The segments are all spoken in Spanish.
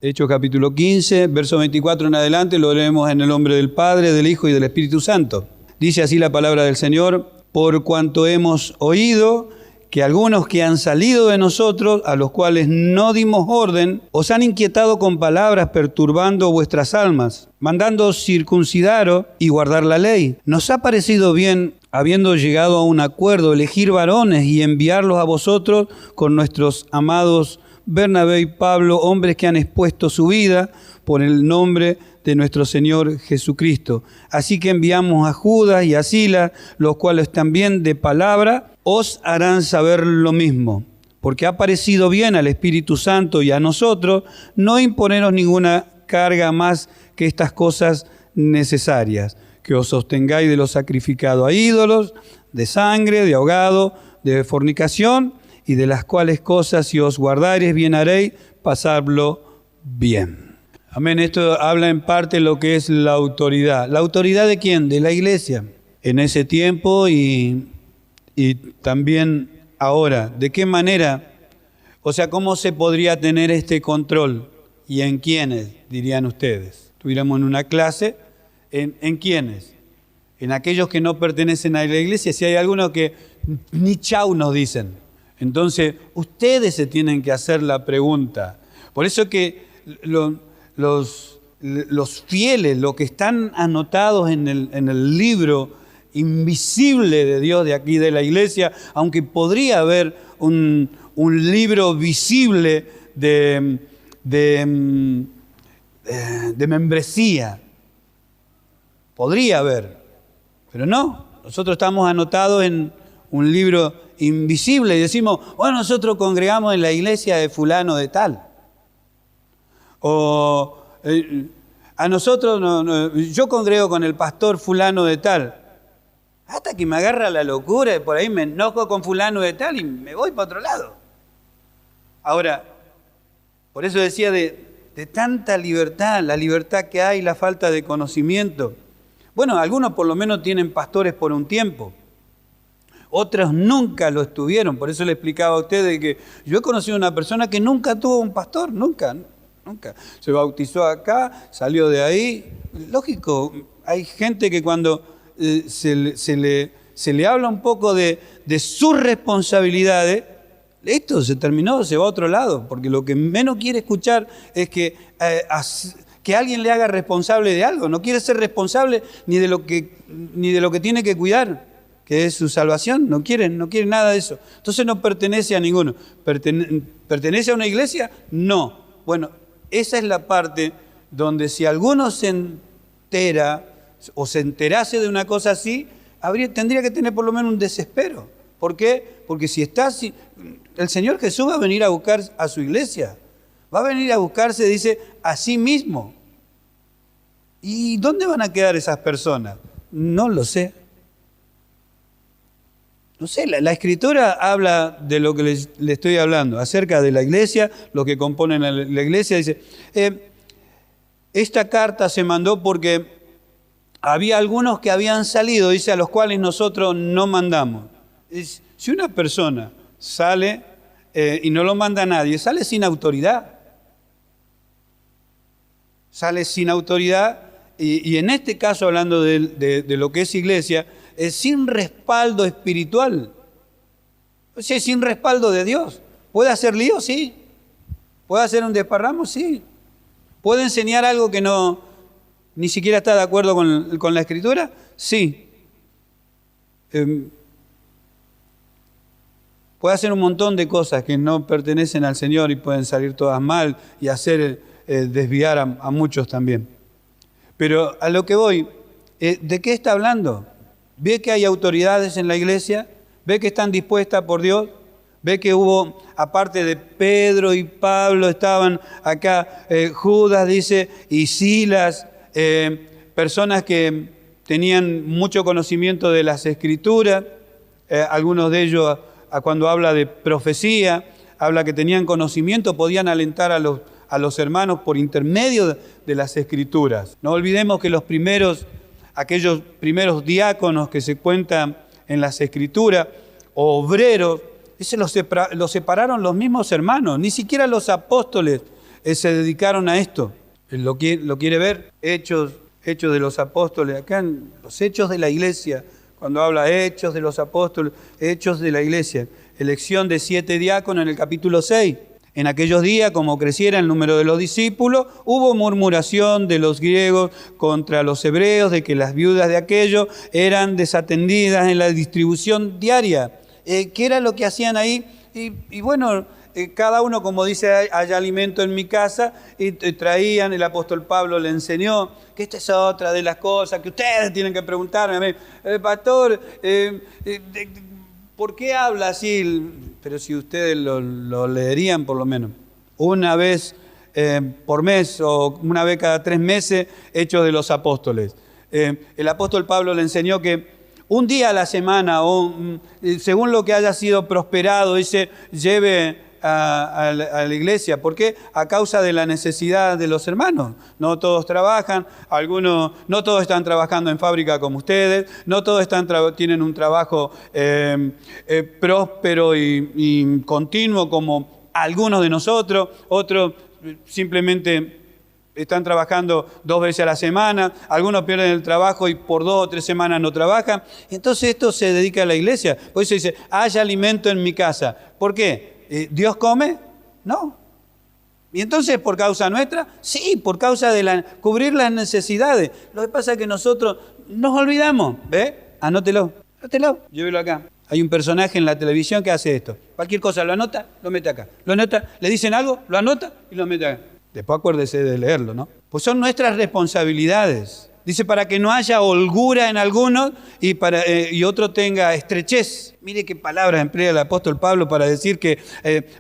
Hechos capítulo 15, verso 24 en adelante, lo leemos en el nombre del Padre, del Hijo y del Espíritu Santo. Dice así la palabra del Señor: por cuanto hemos oído que algunos que han salido de nosotros, a los cuales no dimos orden, os han inquietado con palabras, perturbando vuestras almas, mandando circuncidaros y guardar la ley. Nos ha parecido bien, habiendo llegado a un acuerdo, elegir varones y enviarlos a vosotros con nuestros amados Bernabé y Pablo, hombres que han expuesto su vida por el nombre de nuestro Señor Jesucristo. Así que enviamos a Judas y a Silas, los cuales también de palabra os harán saber lo mismo, porque ha parecido bien al Espíritu Santo y a nosotros no imponeros ninguna carga más que estas cosas necesarias, que os sostengáis de lo sacrificado a ídolos, de sangre, de ahogado, de fornicación, y de las cuales cosas si os guardareis bien haréis, pasadlo bien. Amén. Esto habla en parte lo que es la autoridad. ¿La autoridad de quién? De la iglesia. En ese tiempo y también ahora. ¿De qué manera? O sea, ¿cómo se podría tener este control? ¿Y en quiénes? Dirían ustedes. Estuviéramos en una clase. ¿En quiénes? En aquellos que no pertenecen a la iglesia. Si hay algunos que ni chau nos dicen. Entonces, ustedes se tienen que hacer la pregunta. Por eso que los fieles, los que están anotados en el libro invisible de Dios de aquí de la iglesia, aunque podría haber un libro visible de membresía, podría haber, pero no. Nosotros estamos anotados en un libro invisible y decimos, bueno, nosotros congregamos en la iglesia de fulano de tal. O a nosotros, yo congrego con el pastor fulano de tal. Hasta que me agarra la locura y por ahí me enojo con fulano de tal y me voy para otro lado. Ahora, por eso decía de tanta libertad, la libertad que hay, la falta de conocimiento. Bueno, algunos por lo menos tienen pastores por un tiempo. Otros nunca lo estuvieron. Por eso le explicaba a ustedes que yo he conocido a una persona que nunca tuvo un pastor, nunca. Se bautizó acá, salió de ahí. Lógico, hay gente que cuando se le habla un poco de sus responsabilidades, esto se terminó, se va a otro lado, porque lo que menos quiere escuchar es que alguien le haga responsable de algo. No quiere ser responsable ni de lo que tiene que cuidar, que es su salvación. No quiere nada de eso. Entonces no pertenece a ninguno. ¿Pertenece a una iglesia? No. Bueno, esa es la parte donde si alguno se entera o se enterase de una cosa así, tendría que tener por lo menos un desespero. ¿Por qué? Porque el Señor Jesús va a venir a buscar a su iglesia. Va a venir a buscarse, dice, a sí mismo. ¿Y dónde van a quedar esas personas? No lo sé. No sé, la Escritura habla de lo que le estoy hablando, acerca de la iglesia, los que componen la iglesia. Dice, esta carta se mandó porque había algunos que habían salido, dice, a los cuales nosotros no mandamos. Si una persona sale y no lo manda a nadie, sale sin autoridad. Sale sin autoridad y en este caso, hablando de lo que es iglesia, es sin respaldo espiritual, o sea, sin respaldo de Dios. ¿Puede hacer lío? Sí. ¿Puede hacer un desparramo? Sí. ¿Puede enseñar algo que ni siquiera está de acuerdo con la Escritura? Sí. Puede hacer un montón de cosas que no pertenecen al Señor y pueden salir todas mal y hacer desviar a muchos también. Pero a lo que voy, ¿de qué está hablando? ¿Ve que hay autoridades en la iglesia? ¿Ve que están dispuestas por Dios? ¿Ve que hubo, aparte de Pedro y Pablo, estaban acá Judas, dice, y Silas, personas que tenían mucho conocimiento de las Escrituras, algunos de ellos, cuando habla de profecía, habla que tenían conocimiento, podían alentar a los hermanos por intermedio de las Escrituras. No olvidemos que aquellos primeros diáconos que se cuentan en las Escrituras, obreros, ese los separaron los mismos hermanos, ni siquiera los apóstoles se dedicaron a esto. ¿Lo quiere ver? Hechos de los apóstoles, acá en los hechos de la iglesia, cuando habla hechos de los apóstoles, hechos de la iglesia, elección de 7 diáconos en el capítulo 6. En aquellos días, como creciera el número de los discípulos, hubo murmuración de los griegos contra los hebreos, de que las viudas de aquellos eran desatendidas en la distribución diaria. ¿Qué era lo que hacían ahí? Y bueno, cada uno, como dice, hay alimento en mi casa, y traían, el apóstol Pablo le enseñó que esta es otra de las cosas que ustedes tienen que preguntarme a mí. Pastor, ¿por qué habla así? Pero si ustedes lo leerían por lo menos una vez por mes o una vez cada 3 meses, Hechos de los Apóstoles. El apóstol Pablo le enseñó que un día a la semana, o según lo que haya sido prosperado, dice, lleve a la iglesia. ¿Por qué? A causa de la necesidad de los hermanos. No todos trabajan, algunos, no todos están trabajando en fábrica como ustedes, no todos tienen un trabajo próspero y continuo como algunos de nosotros, otros simplemente están trabajando 2 veces a la semana, algunos pierden el trabajo y por 2 o 3 semanas no trabajan. Entonces esto se dedica a la iglesia. Por eso dice, hay alimento en mi casa. ¿Por qué? ¿Dios come? No. ¿Y entonces por causa nuestra? Sí, por causa de cubrir las necesidades. Lo que pasa es que nosotros nos olvidamos. ¿Ve? Anótelo. Llévelo acá. Hay un personaje en la televisión que hace esto. Cualquier cosa lo anota, lo mete acá. Lo anota, le dicen algo, lo anota y lo mete acá. Después acuérdese de leerlo, ¿no? Pues son nuestras responsabilidades. Dice, para que no haya holgura en algunos y otro tenga estrechez. Mire qué palabras emplea el apóstol Pablo para decir que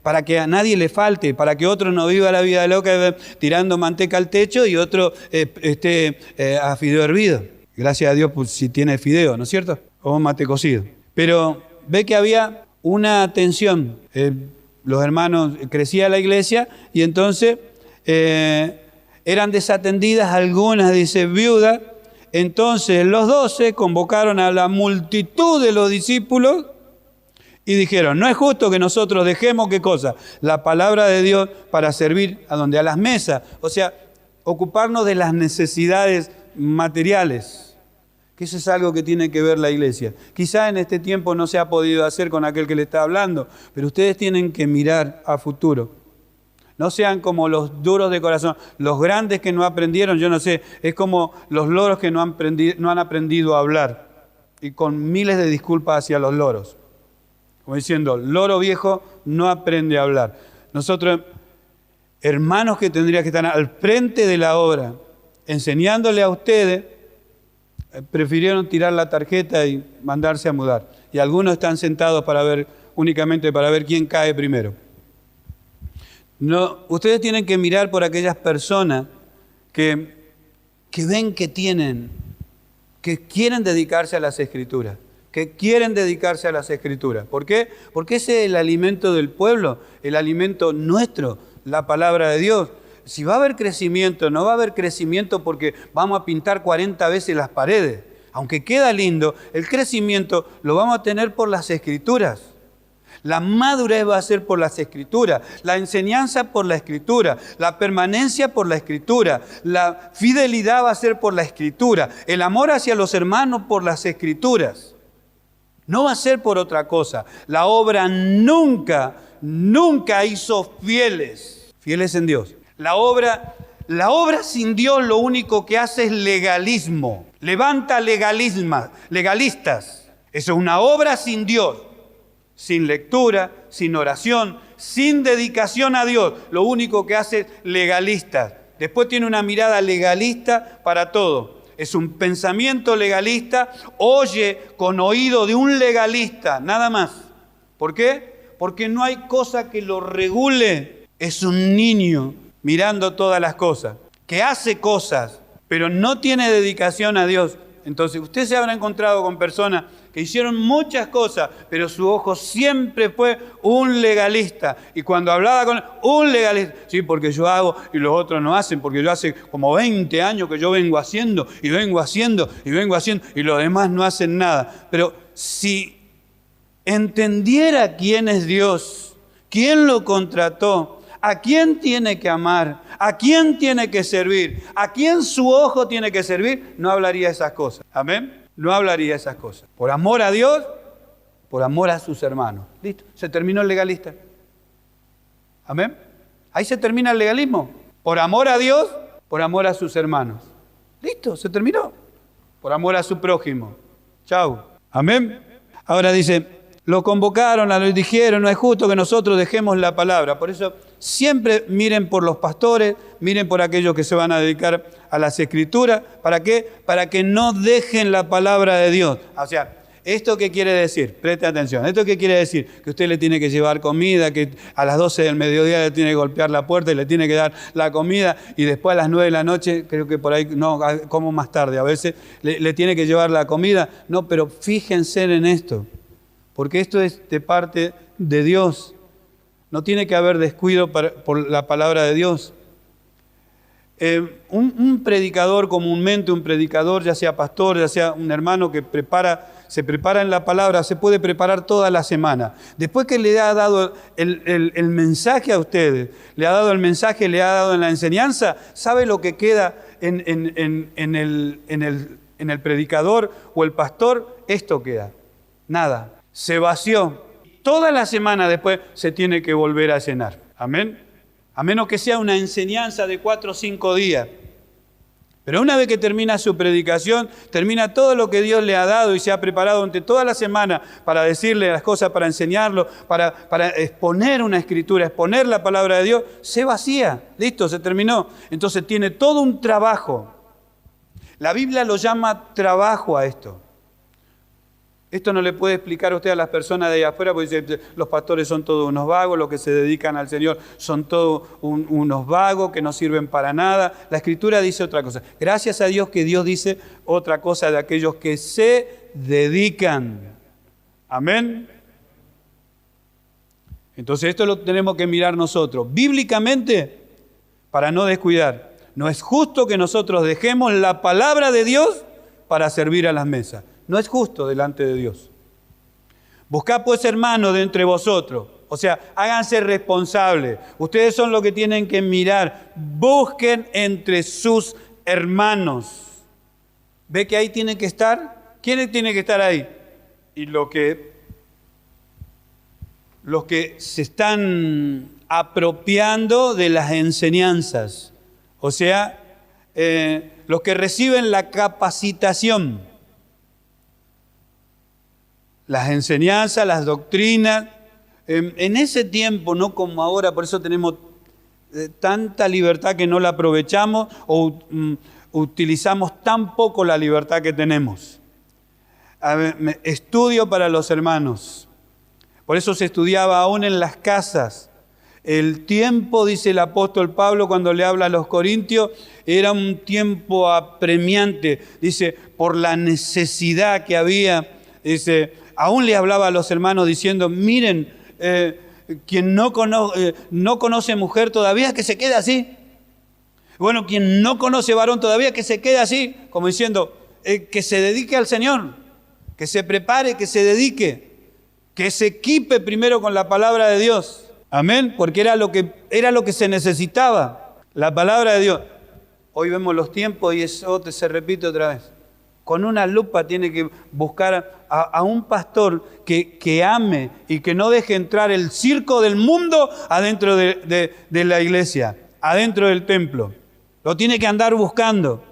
para que a nadie le falte, para que otro no viva la vida loca tirando manteca al techo y otro esté a fideo hervido. Gracias a Dios pues, si tiene fideo, ¿no es cierto? O mate cocido. Pero ve que había una tensión. Los hermanos, crecía la iglesia y entonces eran desatendidas algunas, dice, viudas. Entonces los 12 convocaron a la multitud de los discípulos y dijeron, no es justo que nosotros dejemos, ¿qué cosa? La palabra de Dios para servir a donde, a las mesas. O sea, ocuparnos de las necesidades materiales. Que eso es algo que tiene que ver la iglesia. Quizá en este tiempo no se ha podido hacer con aquel que le está hablando, pero ustedes tienen que mirar a futuro. No sean como los duros de corazón, los grandes que no aprendieron, yo no sé, es como los loros que no han aprendido a hablar. Y con miles de disculpas hacia los loros. Como diciendo, loro viejo no aprende a hablar. Nosotros, hermanos que tendrían que estar al frente de la obra, enseñándole a ustedes, prefirieron tirar la tarjeta y mandarse a mudar. Y algunos están sentados únicamente para ver quién cae primero. No, ustedes tienen que mirar por aquellas personas que ven que quieren dedicarse a las Escrituras, ¿Por qué? Porque ese es el alimento del pueblo, el alimento nuestro, la palabra de Dios. Si va a haber crecimiento, no va a haber crecimiento porque vamos a pintar 40 veces las paredes. Aunque queda lindo, el crecimiento lo vamos a tener por las Escrituras. La madurez va a ser por las Escrituras, la enseñanza por la Escritura, la permanencia por la Escritura, la fidelidad va a ser por la Escritura, el amor hacia los hermanos por las Escrituras. No va a ser por otra cosa. La obra nunca hizo fieles en Dios. La obra sin Dios lo único que hace es legalismo. Levanta legalistas. Eso es una obra sin Dios. Sin lectura, sin oración, sin dedicación a Dios. Lo único que hace es legalista. Después tiene una mirada legalista para todo. Es un pensamiento legalista, oye con oído de un legalista, nada más. ¿Por qué? Porque no hay cosa que lo regule. Es un niño mirando todas las cosas, que hace cosas, pero no tiene dedicación a Dios. Entonces usted se habrá encontrado con personas que hicieron muchas cosas, pero su ojo siempre fue un legalista. Y cuando hablaba con él, un legalista, sí, porque yo hago y los otros no hacen, porque yo hace como 20 años que yo vengo haciendo, y los demás no hacen nada. Pero si entendiera quién es Dios, quién lo contrató, a quién tiene que amar, a quién tiene que servir, a quién su ojo tiene que servir, no hablaría esas cosas. Amén. No hablaría esas cosas. Por amor a Dios, por amor a sus hermanos. Listo. Se terminó el legalista. Amén. Ahí se termina el legalismo. Por amor a Dios, por amor a sus hermanos. Listo, se terminó. Por amor a su prójimo. Chau. Amén. Ahora dice, lo convocaron, lo dijeron, no es justo que nosotros dejemos la palabra. Por eso siempre miren por los pastores, miren por aquellos que se van a dedicar a las escrituras. ¿Para qué? Para que no dejen la palabra de Dios. O sea, ¿esto qué quiere decir? Preste atención. ¿Esto qué quiere decir? Que usted le tiene que llevar comida, que a las 12 del mediodía le tiene que golpear la puerta y le tiene que dar la comida y después a las 9 de la noche, creo que por ahí, no, como más tarde a veces, le tiene que llevar la comida. No, pero fíjense en esto, porque esto es de parte de Dios. No tiene que haber descuido por la palabra de Dios. Un predicador, comúnmente un predicador, ya sea pastor, ya sea un hermano que se prepara en la palabra, se puede preparar toda la semana. Después que le ha dado el mensaje a ustedes, le ha dado el mensaje, le ha dado en la enseñanza, ¿sabe lo que queda en el predicador o el pastor? Esto queda, nada, se vació. Toda la semana después se tiene que volver a llenar. Amén. A menos que sea una enseñanza de 4 o 5 días. Pero una vez que termina su predicación, termina todo lo que Dios le ha dado y se ha preparado durante toda la semana para decirle las cosas, para enseñarlo, para exponer una escritura, exponer la palabra de Dios, se vacía. Listo, se terminó. Entonces tiene todo un trabajo. La Biblia lo llama trabajo a esto. Esto no le puede explicar a usted a las personas de allá afuera, porque dice, los pastores son todos unos vagos, los que se dedican al Señor son todos unos vagos que no sirven para nada. La Escritura dice otra cosa. Gracias a Dios que Dios dice otra cosa de aquellos que se dedican. Amén. Entonces esto lo tenemos que mirar nosotros. Bíblicamente, para no descuidar, no es justo que nosotros dejemos la palabra de Dios para servir a las mesas. No es justo delante de Dios. Buscad pues, hermanos, de entre vosotros. O sea, háganse responsables. Ustedes son los que tienen que mirar. Busquen entre sus hermanos. ¿Ve que ahí tienen que estar? ¿Quiénes tienen que estar ahí? Y los que se están apropiando de las enseñanzas. O sea, los que reciben la capacitación. Las enseñanzas, las doctrinas. En ese tiempo, no como ahora, por eso tenemos tanta libertad que no la aprovechamos o utilizamos tan poco la libertad que tenemos. Estudio para los hermanos. Por eso se estudiaba aún en las casas. El tiempo, dice el apóstol Pablo cuando le habla a los corintios, era un tiempo apremiante. Dice, por la necesidad que había, dice, aún le hablaba a los hermanos diciendo, miren, quien no conoce mujer todavía, que se quede así. Bueno, quien no conoce varón todavía, que se quede así, como diciendo, que se dedique al Señor, que se prepare, que se dedique, que se equipe primero con la palabra de Dios. Amén, porque era lo que se necesitaba, la palabra de Dios. Hoy vemos los tiempos y eso se repite otra vez. Con una lupa tiene que buscar a un pastor que ame y que no deje entrar el circo del mundo adentro de la iglesia, adentro del templo. Lo tiene que andar buscando,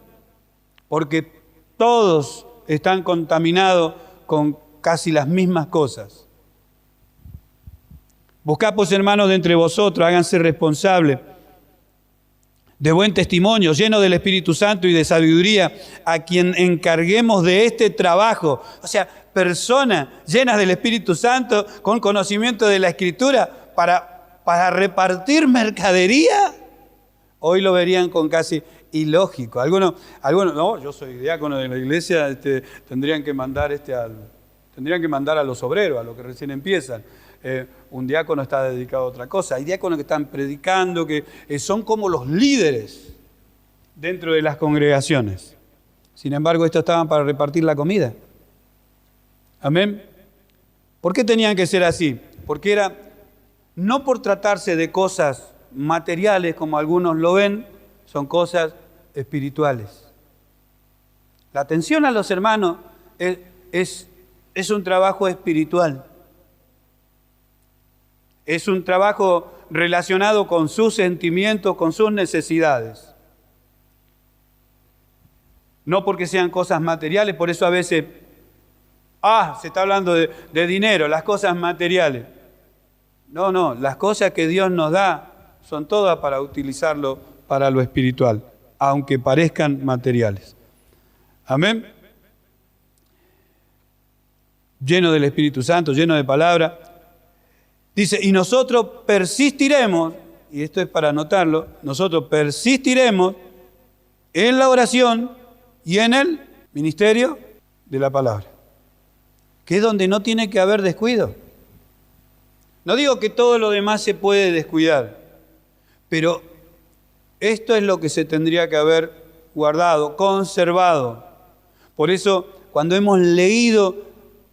porque todos están contaminados con casi las mismas cosas. Buscad pues, hermanos, de entre vosotros, háganse responsables de buen testimonio, lleno del Espíritu Santo y de sabiduría, a quien encarguemos de este trabajo. O sea, personas llenas del Espíritu Santo, con conocimiento de la Escritura, para repartir mercadería. Hoy lo verían con casi ilógico. Algunos, no, yo soy diácono de la iglesia, tendrían que mandar a los obreros, a los que recién empiezan. Un diácono está dedicado a otra cosa. Hay diáconos que están predicando, que son como los líderes dentro de las congregaciones. Sin embargo, estos estaban para repartir la comida. Amén. ¿Por qué tenían que ser así? Porque era no por tratarse de cosas materiales como algunos lo ven, son cosas espirituales. La atención a los hermanos es un trabajo espiritual. Es un trabajo relacionado con sus sentimientos, con sus necesidades. No porque sean cosas materiales, por eso a veces, se está hablando de dinero, las cosas materiales. No, las cosas que Dios nos da son todas para utilizarlo para lo espiritual, aunque parezcan materiales. Amén. Lleno del Espíritu Santo, lleno de palabra. Dice, y nosotros persistiremos, y esto es para anotarlo, nosotros persistiremos en la oración y en el ministerio de la palabra, que es donde no tiene que haber descuido. No digo que todo lo demás se puede descuidar, pero esto es lo que se tendría que haber guardado, conservado. Por eso, cuando hemos leído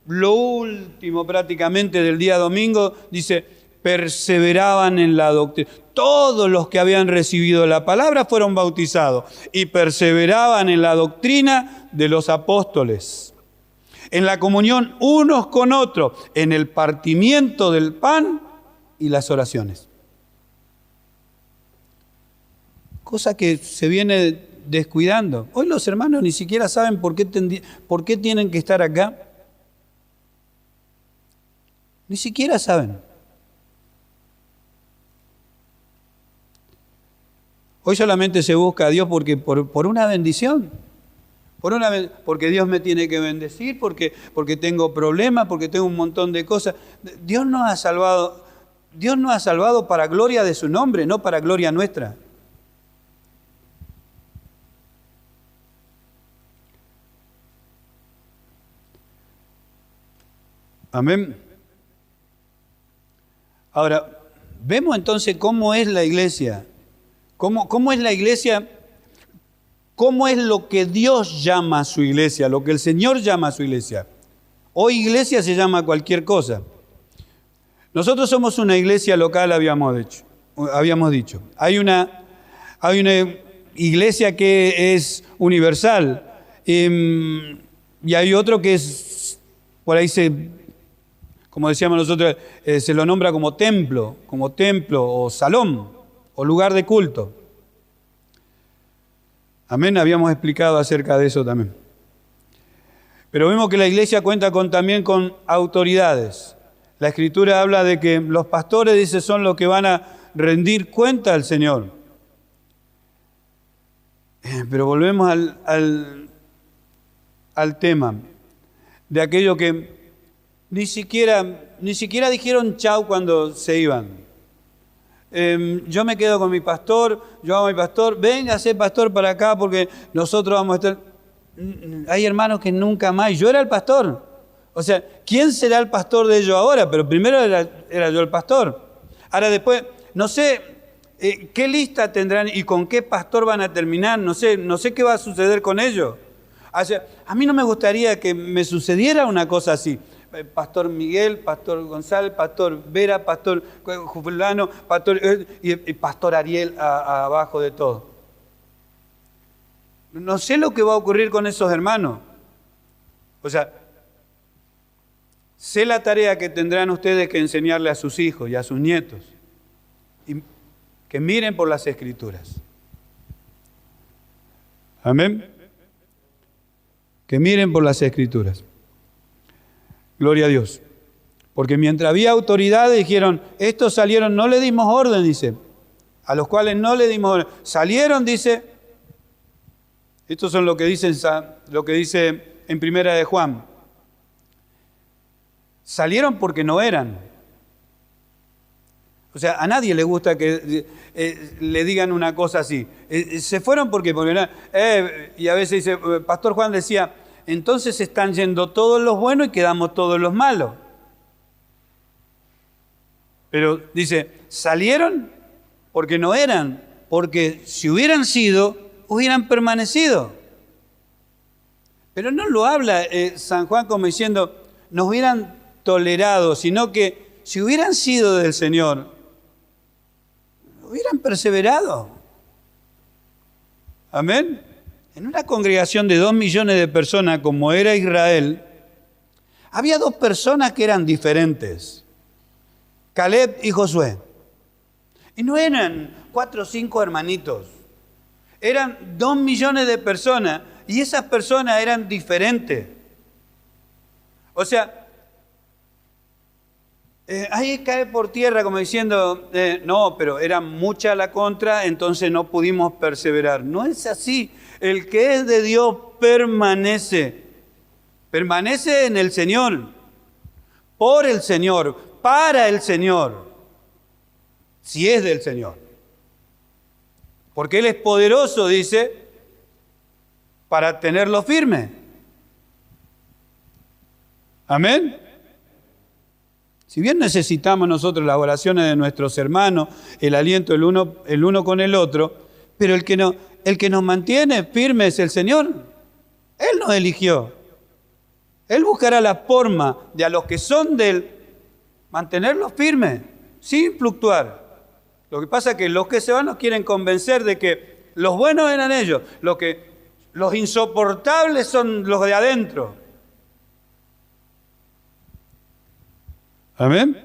lo último prácticamente del día domingo, dice, perseveraban en la doctrina. Todos los que habían recibido la palabra fueron bautizados y perseveraban en la doctrina de los apóstoles, en la comunión unos con otros, en el partimiento del pan y las oraciones. Cosa que se viene descuidando. Hoy los hermanos ni siquiera saben por qué tienen que estar acá. Ni siquiera saben. Hoy solamente se busca a Dios por una bendición. Porque Dios me tiene que bendecir, porque tengo problemas, porque tengo un montón de cosas. Dios nos ha salvado para gloria de su nombre, no para gloria nuestra. Amén. Ahora, vemos entonces cómo es la iglesia. ¿Cómo es la iglesia? ¿Cómo es lo que Dios llama a su iglesia? Lo que el Señor llama a su iglesia. Hoy iglesia se llama cualquier cosa. Nosotros somos una iglesia local, habíamos dicho. Hay una iglesia que es universal y hay otro que es, por ahí como decíamos nosotros, se lo nombra como templo o salón o lugar de culto. Amén, habíamos explicado acerca de eso también. Pero vemos que la iglesia cuenta también con autoridades. La Escritura habla de que los pastores, dice, son los que van a rendir cuenta al Señor. Pero volvemos al tema de aquello que ni siquiera dijeron chau cuando se iban. Yo me quedo con mi pastor, yo amo a mi pastor, venga a ser pastor para acá porque nosotros vamos a estar... Hay hermanos que nunca más, yo era el pastor. O sea, ¿quién será el pastor de ellos ahora? Pero primero era yo el pastor. Ahora después, no sé qué lista tendrán y con qué pastor van a terminar, no sé qué va a suceder con ellos. O sea, a mí no me gustaría que me sucediera una cosa así. Pastor Miguel, Pastor González, Pastor Vera, Pastor Fulano, y Pastor Ariel abajo de todo. No sé lo que va a ocurrir con esos hermanos. O sea, sé la tarea que tendrán ustedes que enseñarle a sus hijos y a sus nietos. Y que miren por las Escrituras. Amén. Que miren por las Escrituras. Gloria a Dios. Porque mientras había autoridades, dijeron, estos salieron, no le dimos orden, dice. A los cuales no le dimos orden. Salieron, dice. Estos son lo que dice en Primera de Juan. Salieron porque no eran. O sea, a nadie le gusta que le digan una cosa así. Se fueron porque no. Y a veces dice, Pastor Juan decía, entonces están yendo todos los buenos y quedamos todos los malos. Pero dice, salieron porque no eran, porque si hubieran sido, hubieran permanecido. Pero no lo habla San Juan como diciendo, nos hubieran tolerado, sino que si hubieran sido del Señor, hubieran perseverado. Amén. En una congregación de 2 millones de personas como era Israel, había 2 personas que eran diferentes. Caleb y Josué. Y no eran 4 o 5 hermanitos. Eran 2 millones de personas y esas personas eran diferentes. O sea, ahí cae por tierra como diciendo, no, pero era mucha la contra, entonces no pudimos perseverar. No es así. El que es de Dios permanece. Permanece en el Señor, por el Señor, para el Señor, si es del Señor. Porque Él es poderoso, dice, para tenerlo firme. Amén. Si bien necesitamos nosotros las oraciones de nuestros hermanos, el aliento el uno con el otro, pero el que nos mantiene firme es el Señor. Él nos eligió. Él buscará la forma de a los que son de Él mantenerlos firmes, sin fluctuar. Lo que pasa es que los que se van nos quieren convencer de que los buenos eran ellos, los insoportables son los de adentro. ¿Amén?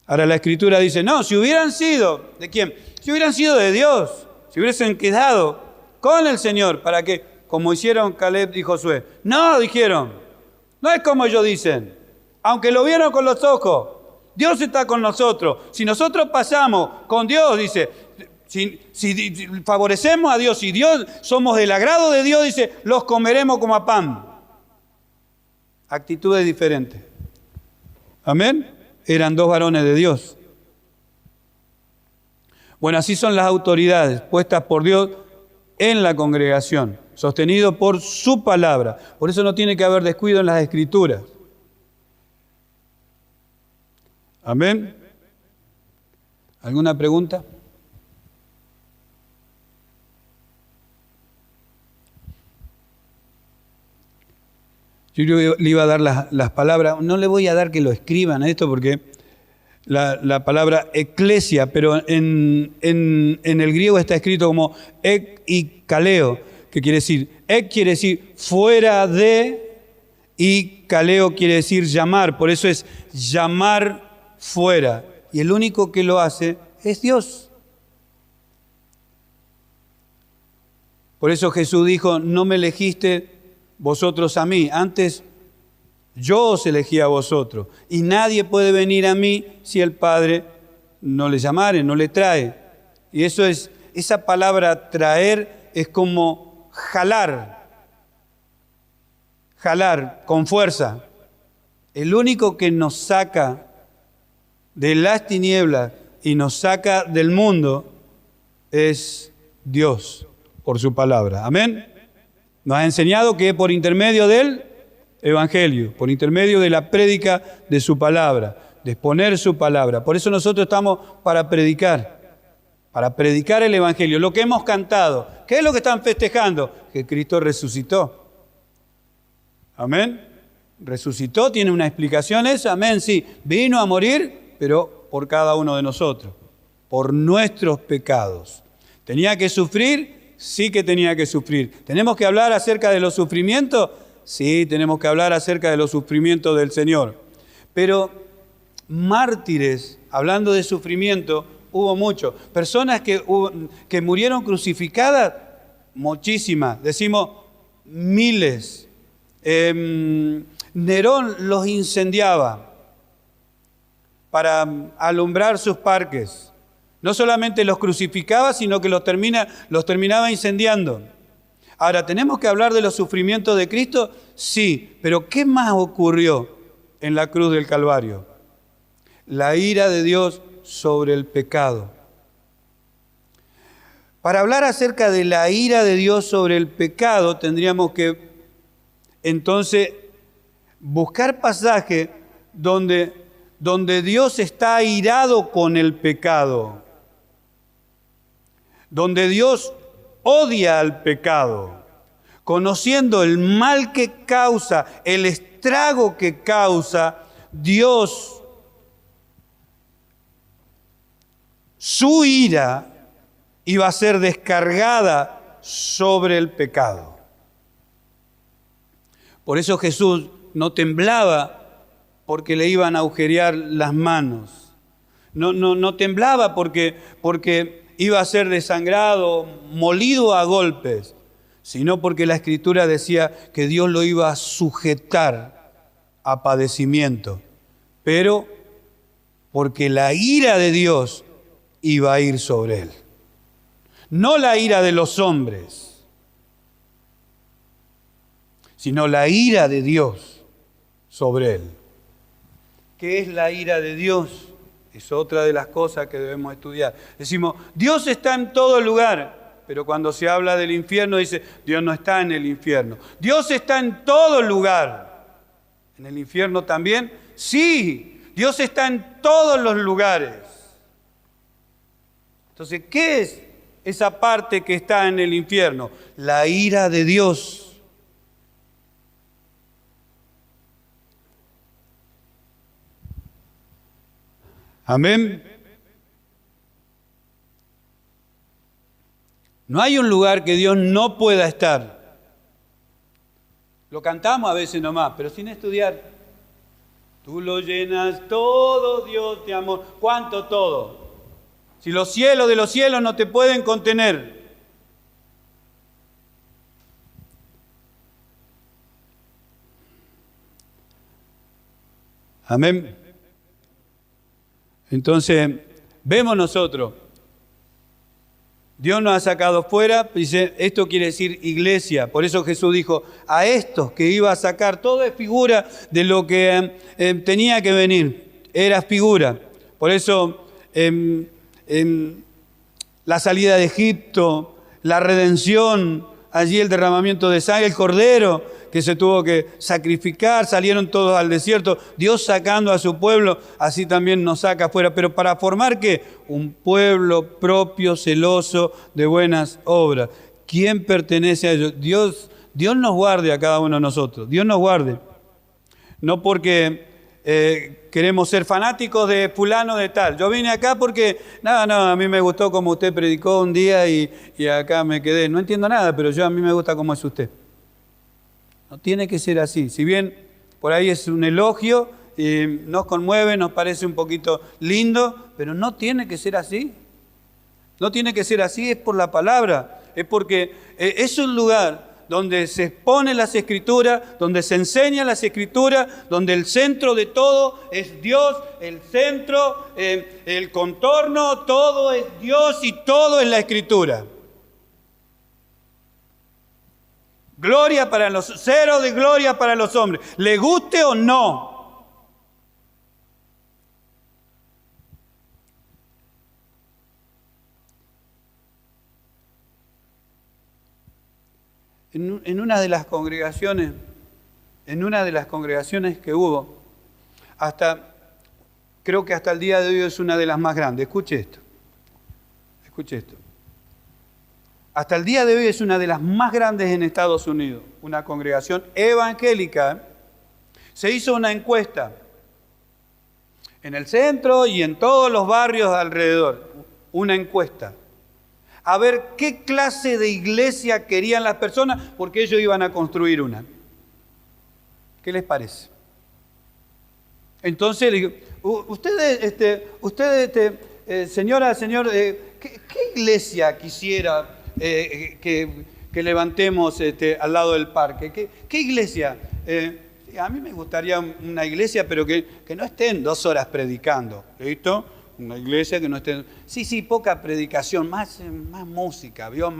Ahora la Escritura dice, no, si hubieran sido, ¿de quién? Si hubieran sido de Dios, si hubiesen quedado con el Señor, para que, como hicieron Caleb y Josué. No, dijeron, no es como ellos dicen, aunque lo vieron con los ojos, Dios está con nosotros. Si nosotros pasamos con Dios, dice, si favorecemos a Dios, si Dios somos del agrado de Dios, dice, los comeremos como a pan. Actitudes diferentes. Amén. Eran 2 varones de Dios. Bueno, así son las autoridades puestas por Dios en la congregación, sostenido por su palabra. Por eso no tiene que haber descuido en las Escrituras. Amén. ¿Alguna pregunta? Yo le iba a dar las palabras, no le voy a dar que lo escriban a esto porque la palabra eclesia, pero en el griego está escrito como ek y kaleo, que quiere decir, ek quiere decir fuera de y kaleo quiere decir llamar, por eso es llamar fuera. Y el único que lo hace es Dios. Por eso Jesús dijo, no me elegiste vosotros a mí, antes yo os elegí a vosotros. Y nadie puede venir a mí si el Padre no le llamare, no le trae. Y eso es, esa palabra traer es como jalar con fuerza. El único que nos saca de las tinieblas y nos saca del mundo es Dios por su palabra. Amén. Nos ha enseñado que por intermedio del Evangelio, por intermedio de la prédica de su palabra, de exponer su palabra. Por eso nosotros estamos para predicar el Evangelio. Lo que hemos cantado, ¿qué es lo que están festejando? Que Cristo resucitó. Amén. Resucitó, tiene una explicación eso, amén, sí. Vino a morir, pero por cada uno de nosotros, por nuestros pecados. ¿Tenía que sufrir? Sí que tenía que sufrir. ¿Tenemos que hablar acerca de los sufrimientos? Sí, tenemos que hablar acerca de los sufrimientos del Señor. Pero mártires, hablando de sufrimiento, hubo muchos. Personas que murieron crucificadas, muchísimas. Decimos miles. Nerón los incendiaba para alumbrar sus parques. No solamente los crucificaba, sino que los terminaba incendiando. Ahora, ¿tenemos que hablar de los sufrimientos de Cristo? Sí, pero ¿qué más ocurrió en la cruz del Calvario? La ira de Dios sobre el pecado. Para hablar acerca de la ira de Dios sobre el pecado, tendríamos que entonces buscar pasajes donde Dios está airado con el pecado, donde Dios odia al pecado, conociendo el mal que causa, el estrago que causa, Dios su ira iba a ser descargada sobre el pecado. Por eso Jesús no temblaba porque le iban a agujerear las manos. No temblaba porque iba a ser desangrado, molido a golpes, sino porque la Escritura decía que Dios lo iba a sujetar a padecimiento, pero porque la ira de Dios iba a ir sobre él. No la ira de los hombres, sino la ira de Dios sobre él. ¿Qué es la ira de Dios? Es otra de las cosas que debemos estudiar. Decimos, Dios está en todo lugar, pero cuando se habla del infierno dice, Dios no está en el infierno. Dios está en todo lugar. ¿En el infierno también? Sí, Dios está en todos los lugares. Entonces, ¿qué es esa parte que está en el infierno? La ira de Dios. Amén. No hay un lugar que Dios no pueda estar. Lo cantamos a veces nomás, pero sin estudiar. Tú lo llenas todo, Dios, de amor. ¿Cuánto todo? Si los cielos de los cielos no te pueden contener. Amén. Entonces, vemos nosotros, Dios nos ha sacado fuera, dice, esto quiere decir iglesia. Por eso Jesús dijo, a estos que iba a sacar, todo es figura de lo que tenía que venir, era figura. Por eso, la salida de Egipto, la redención, allí el derramamiento de sangre, el cordero que se tuvo que sacrificar, salieron todos al desierto, Dios sacando a su pueblo, así también nos saca afuera. Pero para formar ¿qué? Un pueblo propio, celoso de buenas obras. ¿Quién pertenece a ellos? Dios nos guarde a cada uno de nosotros, Dios nos guarde. No porque queremos ser fanáticos de fulano de tal. Yo vine acá porque, a mí me gustó como usted predicó un día y acá me quedé. No entiendo nada, pero a mí me gusta cómo es usted. No tiene que ser así. Si bien por ahí es un elogio, nos conmueve, nos parece un poquito lindo, pero no tiene que ser así. No tiene que ser así, es por la palabra. Es porque es un lugar donde se exponen las Escrituras, donde se enseñan las Escrituras, donde el centro de todo es Dios, el centro, el contorno, todo es Dios y todo es la Escritura. Gloria para los, cero de gloria para los hombres, le guste o no. En una de las congregaciones que hubo, creo que hasta el día de hoy es una de las más grandes. Escuche esto. Hasta el día de hoy es una de las más grandes en Estados Unidos. Una congregación evangélica. Se hizo una encuesta en el centro y en todos los barrios alrededor. Una encuesta. A ver qué clase de iglesia querían las personas, porque ellos iban a construir una. ¿Qué les parece? Entonces le digo, señora, señor, ¿qué iglesia quisiera que levantemos al lado del parque? ¿Qué iglesia? A mí me gustaría una iglesia, pero que no estén 2 horas predicando, ¿listo? Una iglesia que no esté... Sí, poca predicación, más música, ¿vio?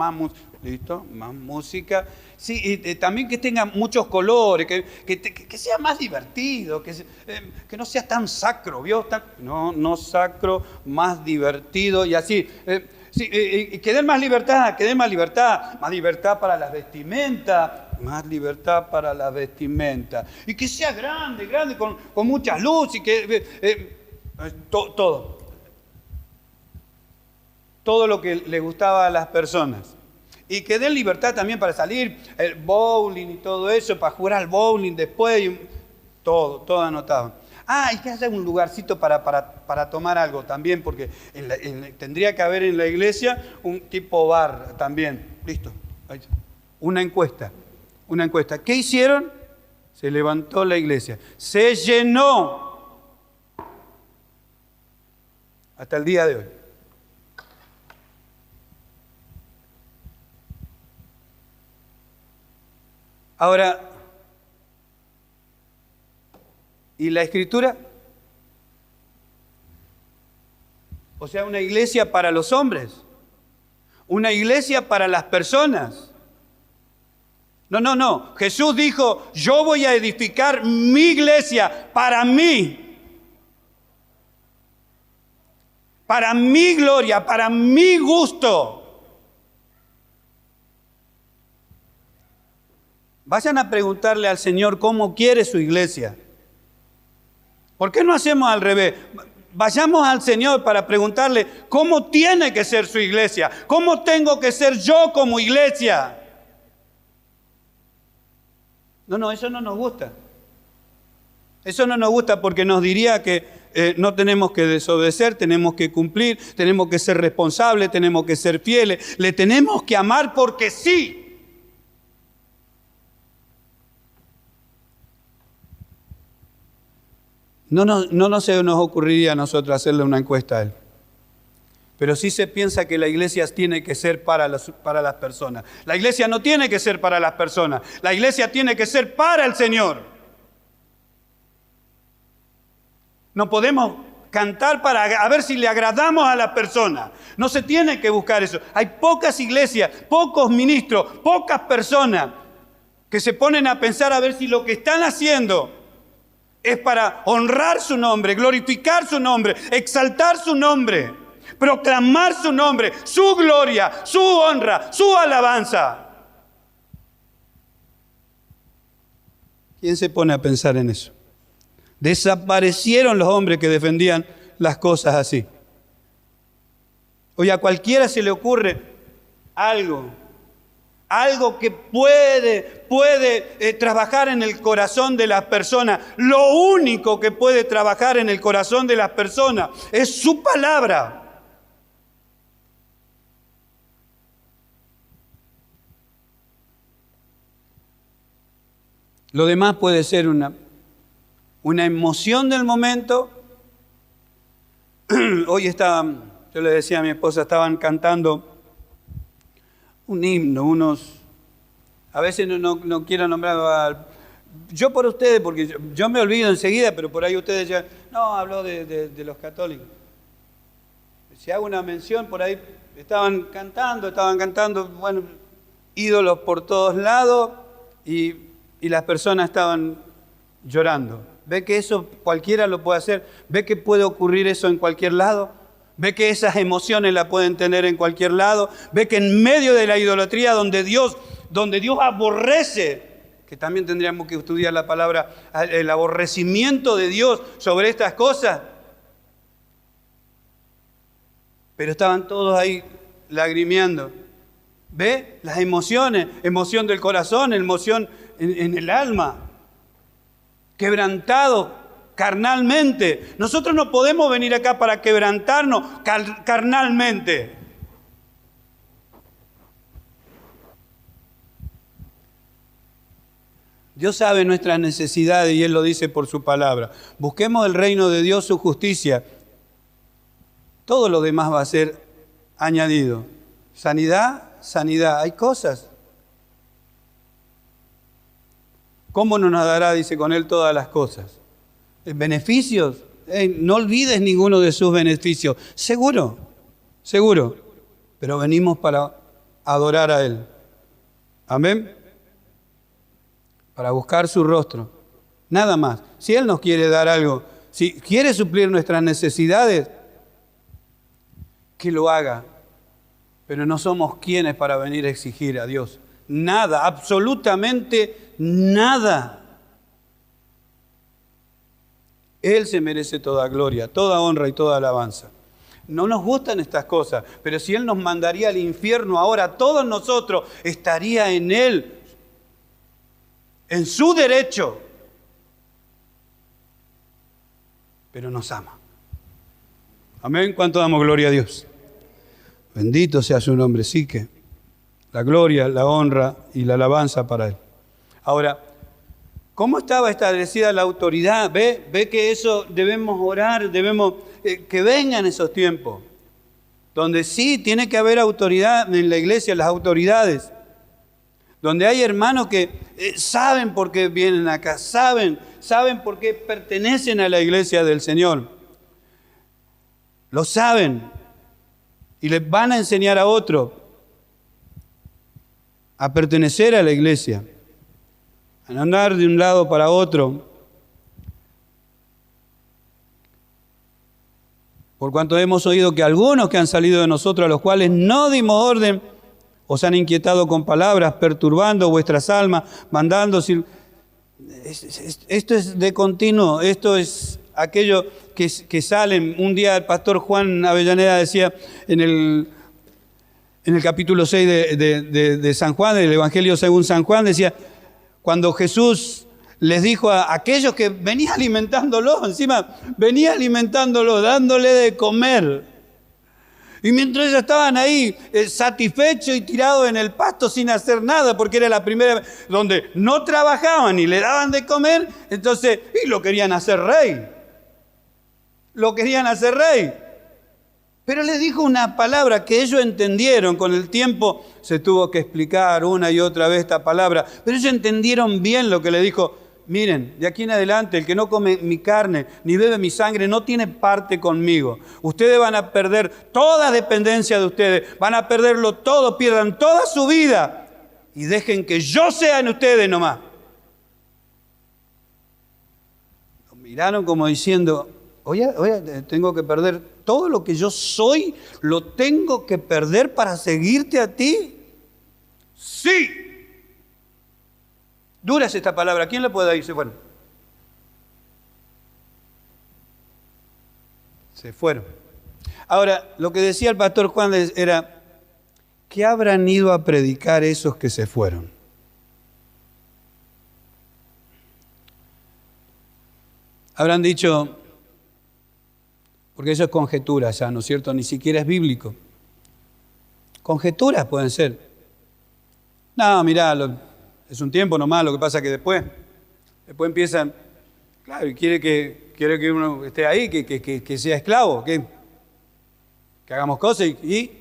¿Listo? Más música. Sí, y también que tenga muchos colores, que sea más divertido, que no sea tan sacro, ¿vio? No sacro, más divertido y así. Sí, y que den más libertad, más libertad para las vestimentas, más libertad para las vestimentas. Y que sea grande, con muchas luces, y que todo lo que le gustaba a las personas. Y que den libertad también para salir, el bowling y todo eso, para jugar al bowling después, todo anotado. Y que haya un lugarcito para para tomar algo también, porque tendría que haber en la iglesia un tipo bar también. Listo. Una encuesta. ¿Qué hicieron? Se levantó la iglesia. Se llenó. Hasta el día de hoy. Ahora, ¿y la Escritura? O sea, una iglesia para los hombres, una iglesia para las personas. No. Jesús dijo, yo voy a edificar mi iglesia para mí, para mi gloria, para mi gusto. Vayan a preguntarle al Señor cómo quiere su iglesia. ¿Por qué no hacemos al revés? Vayamos al Señor para preguntarle cómo tiene que ser su iglesia, cómo tengo que ser yo como iglesia. No, eso no nos gusta. Eso no nos gusta porque nos diría que no tenemos que desobedecer, tenemos que cumplir, tenemos que ser responsables, tenemos que ser fieles, le tenemos que amar porque sí. No se nos ocurriría a nosotros hacerle una encuesta a él. Pero sí se piensa que la iglesia tiene que ser para las personas. La iglesia no tiene que ser para las personas. La iglesia tiene que ser para el Señor. No podemos cantar para a ver si le agradamos a la persona. No se tiene que buscar eso. Hay pocas iglesias, pocos ministros, pocas personas que se ponen a pensar a ver si lo que están haciendo es para honrar su nombre, glorificar su nombre, exaltar su nombre, proclamar su nombre, su gloria, su honra, su alabanza. ¿Quién se pone a pensar en eso? Desaparecieron los hombres que defendían las cosas así. Oye, a cualquiera se le ocurre algo que puede trabajar en el corazón de las personas. Lo único que puede trabajar en el corazón de las personas es su palabra. Lo demás puede ser una emoción del momento. Hoy yo le decía a mi esposa, estaban cantando un himno, a veces no quiero nombrar, yo por ustedes, porque yo me olvido enseguida, pero por ahí ustedes ya, habló de los católicos. Si hago una mención, por ahí estaban cantando, bueno, ídolos por todos lados, y las personas estaban llorando. ¿Ve que eso cualquiera lo puede hacer? ¿Ve que puede ocurrir eso en cualquier lado? ¿Ve que esas emociones la pueden tener en cualquier lado? ¿Ve que en medio de la idolatría donde Dios aborrece, que también tendríamos que estudiar la palabra, el aborrecimiento de Dios sobre estas cosas? Pero estaban todos ahí lagrimeando. ¿Ve? Las emociones, emoción del corazón, emoción en el alma, quebrantado carnalmente. Nosotros no podemos venir acá para quebrantarnos carnalmente. Dios sabe nuestras necesidades y Él lo dice por su palabra. Busquemos el reino de Dios, su justicia. Todo lo demás va a ser añadido. Sanidad. Hay cosas. ¿Cómo no nos dará, dice, con Él todas las cosas? Beneficios, no olvides ninguno de sus beneficios, seguro, pero venimos para adorar a Él, amén, para buscar su rostro, nada más. Si Él nos quiere dar algo, si quiere suplir nuestras necesidades, que lo haga, pero no somos quienes para venir a exigir a Dios, nada, absolutamente nada. Él se merece toda gloria, toda honra y toda alabanza. No nos gustan estas cosas, pero si Él nos mandaría al infierno ahora, todos nosotros estaría en Él, en su derecho. Pero nos ama. Amén. ¿Cuánto damos gloria a Dios? Bendito sea su nombre, sí que la gloria, la honra y la alabanza para Él. Ahora, ¿cómo estaba establecida la autoridad? Ve que eso debemos orar, debemos que vengan esos tiempos, donde sí tiene que haber autoridad en la iglesia, las autoridades, donde hay hermanos que saben por qué vienen acá, saben por qué pertenecen a la iglesia del Señor. Lo saben y les van a enseñar a otro a pertenecer a la iglesia, a andar de un lado para otro. Por cuanto hemos oído que algunos que han salido de nosotros, a los cuales no dimos orden, os han inquietado con palabras, perturbando vuestras almas, mandando... Esto es de continuo, esto es aquello que salen. Un día el pastor Juan Avellaneda decía en el capítulo 6 de San Juan, del Evangelio según San Juan, decía, cuando Jesús les dijo a aquellos que venía alimentándolo, encima venía alimentándolo, dándole de comer. Y mientras ellos estaban ahí satisfechos y tirados en el pasto sin hacer nada, porque era la primera vez donde no trabajaban y le daban de comer, entonces, y lo querían hacer rey. Lo querían hacer rey. Pero les dijo una palabra que ellos entendieron. Con el tiempo se tuvo que explicar una y otra vez esta palabra. Pero ellos entendieron bien lo que le dijo. Miren, de aquí en adelante, el que no come mi carne ni bebe mi sangre no tiene parte conmigo. Ustedes van a perder toda dependencia de ustedes. Van a perderlo todo, pierdan toda su vida. Y dejen que yo sea en ustedes nomás. Lo miraron como diciendo, oye, tengo que perder todo lo que yo soy, lo tengo que perder para seguirte a ti. Sí. Dura es esta palabra. ¿Quién la puede decir? Bueno, se fueron. Ahora, lo que decía el pastor Juan era, ¿qué habrán ido a predicar esos que se fueron? Habrán dicho, porque eso es conjetura ya, ¿no es cierto? Ni siquiera es bíblico. Conjeturas pueden ser. No, mirá, es un tiempo nomás, lo que pasa que después empiezan, claro, y quiere que uno esté ahí, que sea esclavo, que hagamos cosas y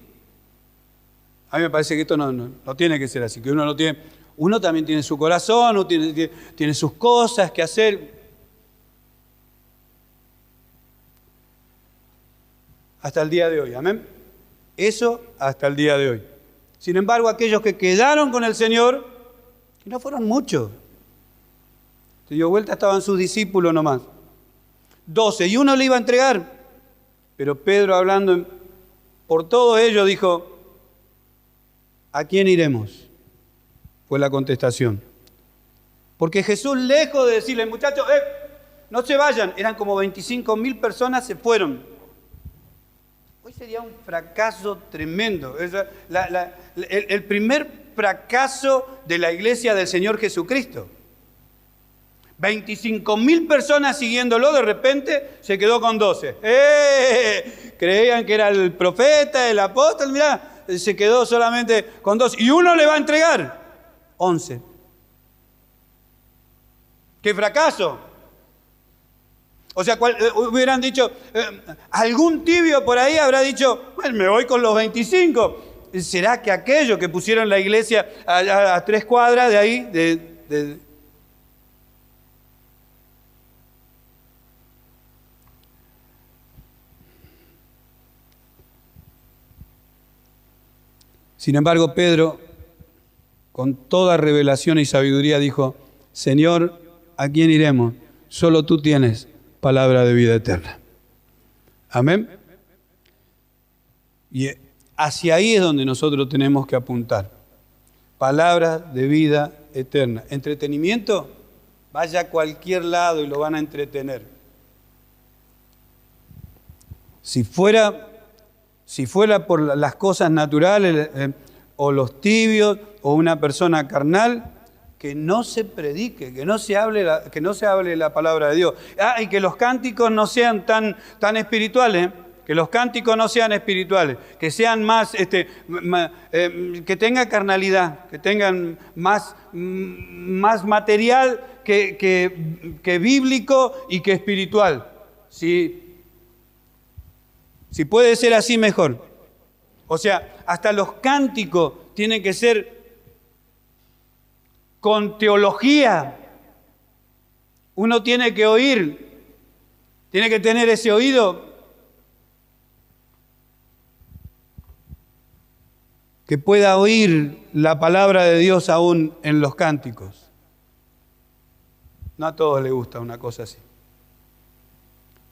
a mí me parece que esto no tiene que ser así, que uno también tiene su corazón, uno tiene sus cosas que hacer. Hasta el día de hoy, amén. Eso hasta el día de hoy. Sin embargo, aquellos que quedaron con el Señor, que no fueron muchos. Se dio vuelta, estaban sus discípulos nomás. 12, y uno le iba a entregar. Pero Pedro, hablando por todos ellos, dijo, ¿a quién iremos? Fue la contestación. Porque Jesús, lejos de decirles, muchachos, no se vayan, eran como 25.000 personas, se fueron. Hoy sería un fracaso tremendo. El primer fracaso de la iglesia del Señor Jesucristo. 25.000 personas siguiéndolo, de repente se quedó con 12. Creían que era el profeta, el apóstol, mirá, se quedó solamente con 2. Y uno le va a entregar 11. ¡Qué fracaso! O sea, hubieran dicho, algún tibio por ahí habrá dicho, bueno, me voy con los 25. ¿Será que aquellos que pusieron la iglesia a 3 cuadras de ahí? Sin embargo, Pedro, con toda revelación y sabiduría, dijo, Señor, ¿a quién iremos? Solo tú tienes palabra de vida eterna. Amén. Y hacia ahí es donde nosotros tenemos que apuntar. Palabra de vida eterna. Entretenimiento, vaya a cualquier lado y lo van a entretener. Si fuera por las cosas naturales o los tibios o una persona carnal, que no se predique, que no se hable la palabra de Dios. Y que los cánticos no sean tan espirituales. Que los cánticos no sean espirituales, que sean más, que tengan carnalidad, que tengan más material que bíblico y que espiritual. Si puede ser así, mejor. O sea, hasta los cánticos tienen que ser con teología. Uno tiene que oír, tiene que tener ese oído que pueda oír la palabra de Dios aún en los cánticos. No a todos les gusta una cosa así.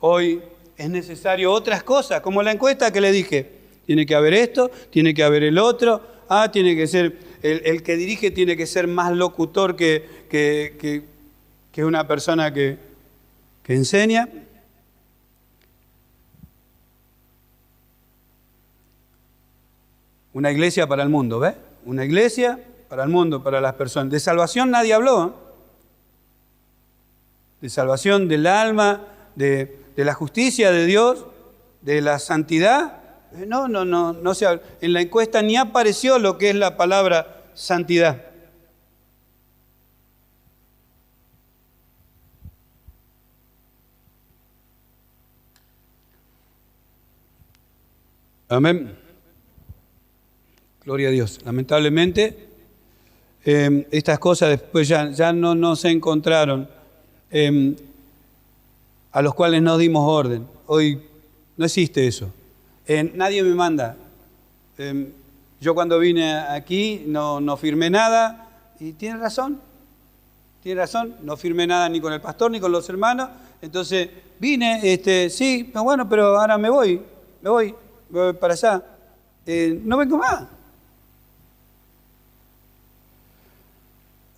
Hoy es necesario otras cosas, como la encuesta que le dije. Tiene que haber esto, tiene que haber el otro. Tiene que ser, el que dirige tiene que ser más locutor que una persona que enseña. Una iglesia para el mundo, ¿ves? Una iglesia para el mundo, para las personas. De salvación nadie habló, ¿eh? De salvación del alma, de la justicia de Dios, de la santidad. No se habla. En la encuesta ni apareció lo que es la palabra santidad. Amén. Gloria a Dios. Lamentablemente, estas cosas después ya no se encontraron, a los cuales no dimos orden. Hoy no existe eso. Nadie me manda. Yo cuando vine aquí no firmé nada, y tiene razón, no firmé nada ni con el pastor ni con los hermanos. Entonces vine, sí, bueno, pero ahora me voy para allá. No vengo más.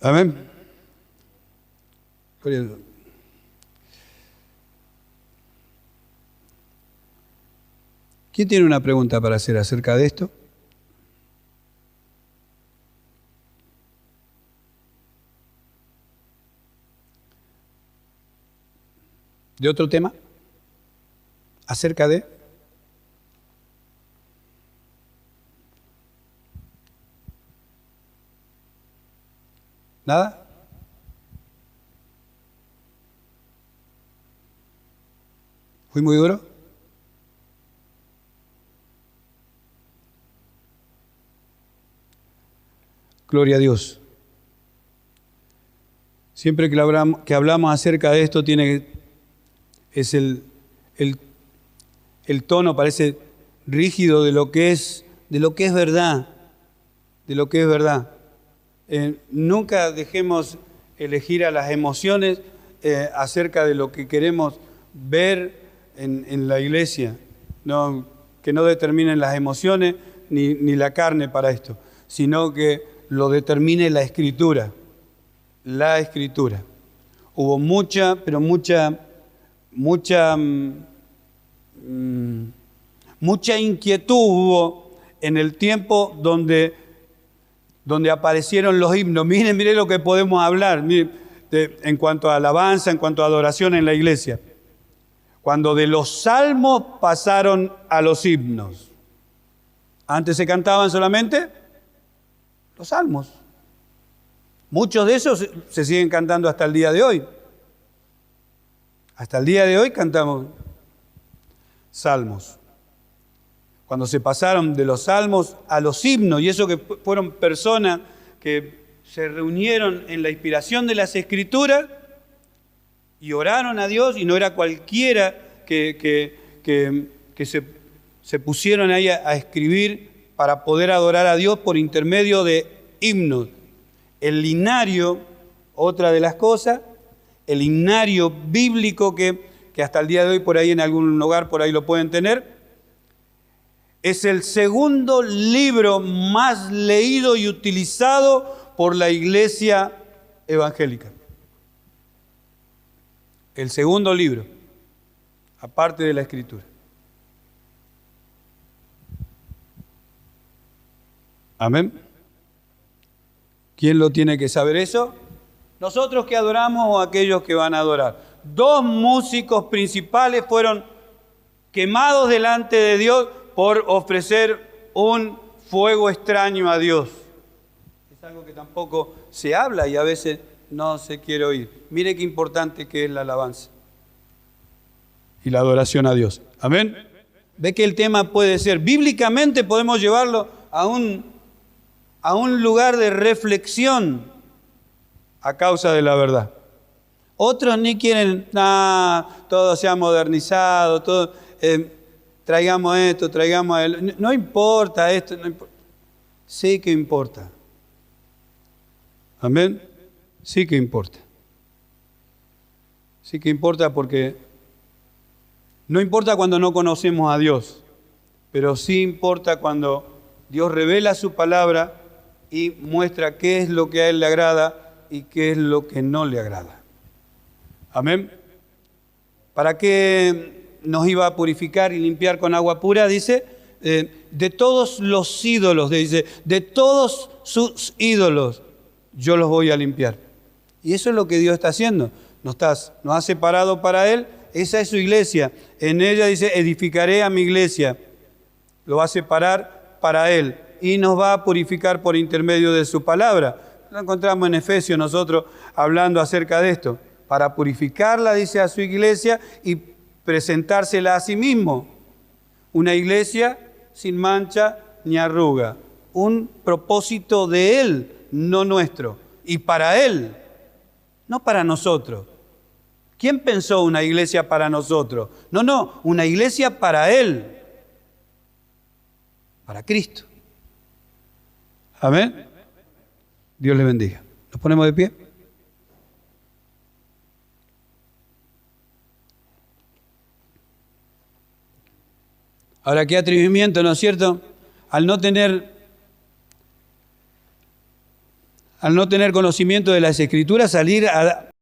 Amén. Gloria a Dios. ¿Quién tiene una pregunta para hacer acerca de esto? ¿De otro tema? ¿Acerca de? ¿Nada? ¿Fui muy duro? Gloria a Dios. Siempre que hablamos acerca de esto, es el tono parece rígido de lo que es verdad, nunca dejemos elegir a las emociones acerca de lo que queremos ver en la iglesia. Que no determinen las emociones ni la carne para esto, sino que lo determine la Escritura. La Escritura. Hubo mucha inquietud hubo en el tiempo donde aparecieron los himnos. Miren lo que podemos hablar en cuanto a alabanza, en cuanto a adoración en la iglesia. Cuando de los salmos pasaron a los himnos. Antes se cantaban solamente los salmos. Muchos de esos se siguen cantando hasta el día de hoy. Hasta el día de hoy cantamos salmos. Cuando se pasaron de los salmos a los himnos, y eso que fueron personas que se reunieron en la inspiración de las Escrituras y oraron a Dios, y no era cualquiera que se pusieron ahí a escribir para poder adorar a Dios por intermedio de himnos. El himnario, otra de las cosas, el himnario bíblico que hasta el día de hoy por ahí en algún lugar por ahí lo pueden tener, es el segundo libro más leído y utilizado por la iglesia evangélica. El segundo libro, aparte de la Escritura. Amén. ¿Quién lo tiene que saber eso? Nosotros que adoramos o aquellos que van a adorar. Dos músicos principales fueron quemados delante de Dios por ofrecer un fuego extraño a Dios. Es algo que tampoco se habla y a veces no se quiere oír. Mire qué importante que es la alabanza y la adoración a Dios. Amén. Ve que el tema puede ser, bíblicamente podemos llevarlo a un lugar de reflexión a causa de la verdad. Otros ni quieren, todo se ha modernizado, todo, traigamos esto, traigamos el. No importa esto, no importa. Sí que importa. Amén. Sí que importa. Sí que importa porque no importa cuando no conocemos a Dios, pero sí importa cuando Dios revela su palabra y muestra qué es lo que a Él le agrada y qué es lo que no le agrada. Amén. ¿Para qué nos iba a purificar y limpiar con agua pura? Dice, de todos los ídolos, dice, de todos sus ídolos, yo los voy a limpiar. Y eso es lo que Dios está haciendo. Nos ha separado para Él. Esa es su iglesia. En ella dice, edificaré a mi iglesia. Lo va a separar para Él. Y nos va a purificar por intermedio de su palabra. Lo encontramos en Efesios nosotros hablando acerca de esto. Para purificarla, dice, a su iglesia y presentársela a sí mismo. Una iglesia sin mancha ni arruga. Un propósito de Él, no nuestro. Y para Él, no para nosotros. ¿Quién pensó una iglesia para nosotros? No, una iglesia para Él. Para Cristo. Amén. Dios les bendiga. ¿Nos ponemos de pie? Ahora, qué atrevimiento, ¿no es cierto? Al no tener conocimiento de las Escrituras, salir a